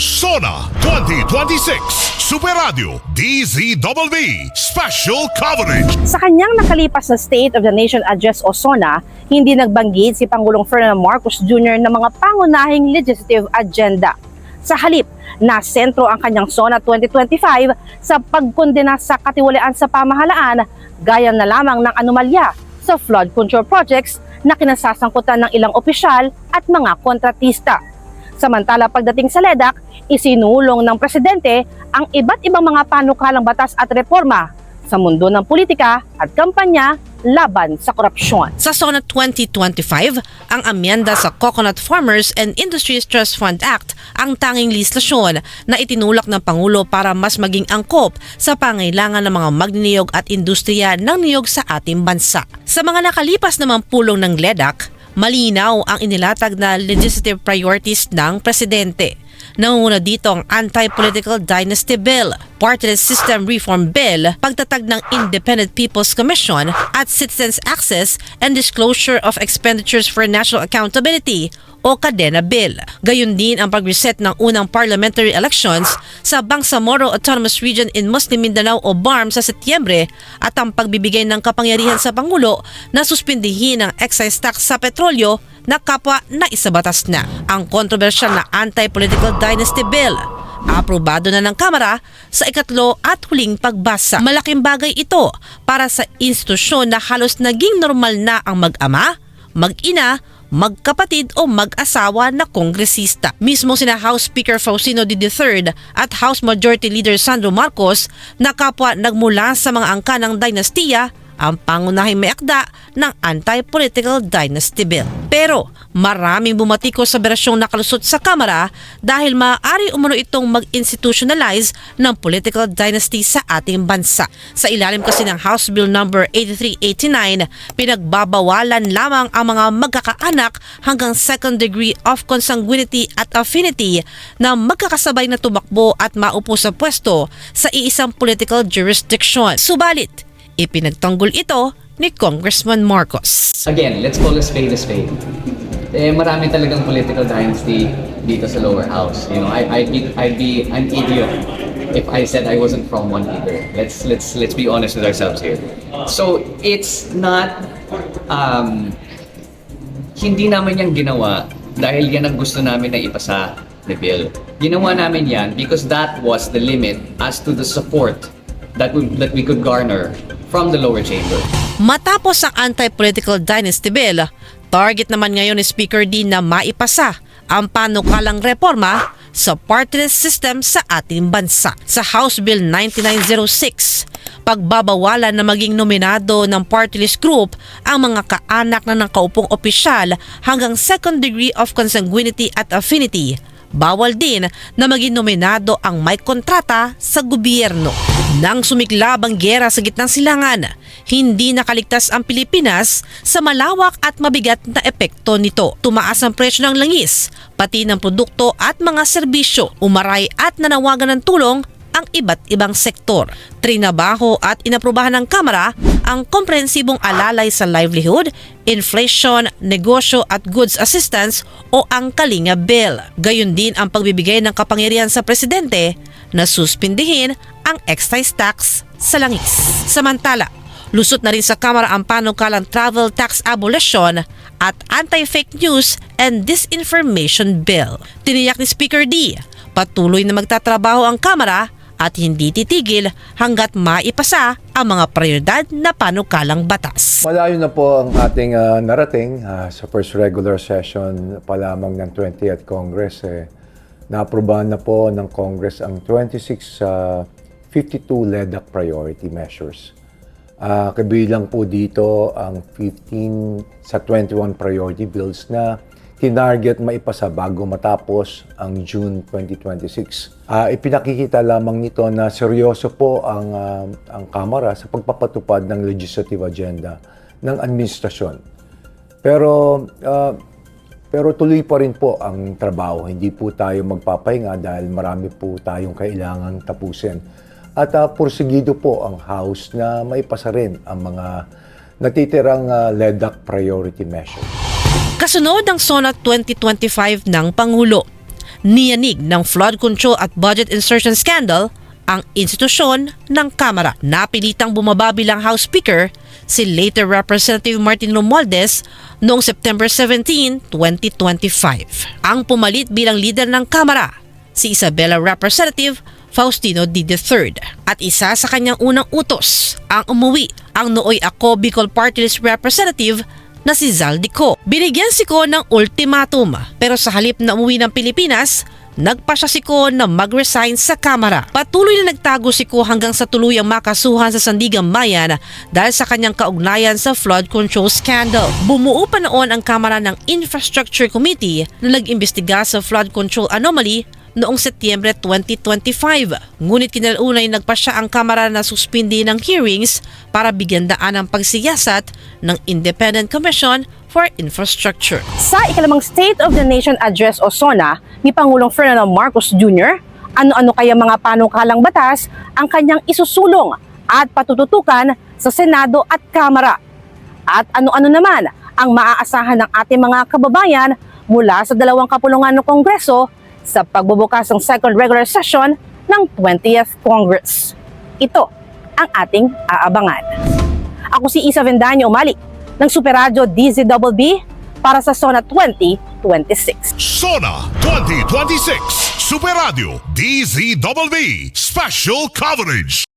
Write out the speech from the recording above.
SONA 2026 Super Radio DZWB Special Coverage. Sa kanyang nakalipas na State of the Nation Address o SONA, hindi nagbanggit si Pangulong Ferdinand Marcos Jr. ng mga pangunahing legislative agenda. Sa halip, nasentro ang kanyang SONA 2025 sa pagkondena sa katiwalian sa pamahalaan, gaya na lamang ng anomalya sa flood control projects na kinasasangkutan ng ilang opisyal at mga kontratista. Samantala pagdating sa LEDAC, isinulong ng presidente ang iba't ibang mga panukalang batas at reforma sa mundo ng politika at kampanya laban sa korupsyon. Sa SONA 2025, ang amyenda sa Coconut Farmers and Industries Trust Fund Act ang tanging legislasyon na itinulak ng Pangulo para mas maging angkop sa pangailangan ng mga magniniyog at industriya ng niyog sa ating bansa. Sa mga nakalipas namang pulong ng LEDAC, malinaw ang inilatag na legislative priorities ng presidente. Nangunguna dito ang Anti-Political Dynasty Bill, Party-less System Reform Bill, pagtatag ng Independent People's Commission at Citizens Access and Disclosure of Expenditures for National Accountability o Kadena Bill. Gayon din ang pag-reset ng unang parliamentary elections sa Bangsamoro Autonomous Region in Muslim Mindanao o BARM sa Setyembre at ang pagbibigay ng kapangyarihan sa Pangulo na suspindihin ang excise tax sa petrolyo na kapwa na isabatas na. Ang kontrobersyal na Anti-Political Dynasty Bill aprobado na ng Kamara sa ikatlo at huling pagbasa. Malaking bagay ito para sa institusyon na halos naging normal na ang mag-ama, mag-ina, magkapatid o mag-asawa na kongresista. Mismo sina House Speaker Faustino D. III at House Majority Leader Sandro Marcos na kapwa nagmula sa mga angka ng dinastiya ang pangunahing may akda ng Anti-Political Dynasty Bill. Pero maraming bumatiko sa berasyong nakalusot sa Kamara dahil maaari umano itong mag-institutionalize ng political dynasty sa ating bansa. Sa ilalim kasi ng House Bill No. 8389, pinagbabawalan lamang ang mga magkakaanak hanggang second degree of consanguinity at affinity na magkakasabay na tumakbo at maupo sa pwesto sa iisang political jurisdiction. Subalit, ipinagtanggol ito ni Congressman Marcos. Again, let's call a spade a spade. Marami talagang political dynasty dito sa lower house. You know, I'd be an idiot if I said I wasn't from one either. Let's be honest with ourselves here. So it's not hindi naman yan ginawa dahil yan ang gusto namin na ipasa ni Bill. Ginawa namin yan because that was the limit as to the support that we could garner from the lower chamber. Matapos ang Anti-Political Dynasty Bill, target naman ngayon ni Speaker D na maipasa ang panukalang reforma sa party-less system sa ating bansa. Sa House Bill 9906, pagbabawalan na maging nominado ng party-less group ang mga kaanak na nakaupong opisyal hanggang second degree of consanguinity at affinity. Bawal din na maging nominado ang may kontrata sa gobyerno. Nang sumiklab ang giyera sa gitnang silangan, hindi nakaligtas ang Pilipinas sa malawak at mabigat na epekto nito. Tumaas ang presyo ng langis, pati ng produkto at mga serbisyo. Umaray at nanawagan ng tulong ang iba't ibang sektor. Trinabaho at inaprubahan ng Kamara ang komprehensibong alalay sa livelihood, inflation, negosyo at goods assistance o ang Kalinga Bill. Gayon din ang pagbibigay ng kapangyarihan sa presidente na suspindihin ang excise tax sa langis. Samantala, lusot na rin sa Kamara ang panukalang travel tax abolition at anti-fake news and disinformation bill. Tiniyak ni Speaker D, patuloy na magtatrabaho ang Kamara at hindi titigil hanggat maipasa ang mga prioridad na panukalang batas. Malayo na po ang ating narating sa first regular session pa lamang ng 20th Congress. Naaprubahan na po ng Congress ang 52 LEDAC priority measures. Kabilang po dito ang 15 sa 21 priority bills na tinarget maipasa bago matapos ang June 2026. Ipinakikita lamang nito na seryoso po ang Kamara sa pagpapatupad ng legislative agenda ng administrasyon. Pero tuloy pa rin po ang trabaho. Hindi po tayo magpapahinga dahil marami po tayong kailangang tapusin. At porsigido po ang House na maipasa rin ang mga natitirang LEDAC priority measures. Kasunod ang SONA 2025 ng Pangulo, Niyanig ng flood control at budget insertion scandal ang institusyon ng Kamara. Napilitang bumaba bilang House Speaker si later Representative Martin Romualdez noong September 17, 2025. Ang pumalit bilang leader ng Kamara, si Isabela Representative Faustino D. III. At isa sa kanyang unang utos ang umuwi ang nooy Ako Bicol Party List Representative na si Zaldico. Binigyan si Ko ng ultimatum pero sa halip na umuwi ng Pilipinas, nagpasya si Ko na mag-resign sa Kamara. Patuloy na nagtago si Ko hanggang sa tuluyang makasuhan sa Sandigan Bayan dahil sa kanyang kaugnayan sa flood control scandal. Bumuo pa noon ang Kamara ng Infrastructure Committee na nag-imbestiga sa flood control anomaly noong Setyembre 2025. Ngunit kinalaunay nagpasya ang Kamara na suspindi ng hearings para bigyan daan ang pagsiyasat ng Independent Commission for Infrastructure. Sa ikalimang State of the Nation Address o SONA ni Pangulong Ferdinand Marcos Jr., ano-ano kaya mga panukalang batas ang kanyang isusulong at patututukan sa Senado at Kamara? At ano-ano naman ang maaasahan ng ating mga kababayan mula sa dalawang kapulungan ng Kongreso sa pagbubukas ng second regular session ng 20th Congress? Ito ang ating aabangan. Ako si Isa Vendaño Umali ng Super Radio DZBB para sa SONA 2026. SONA 2026 Super Radio DZBB Special Coverage.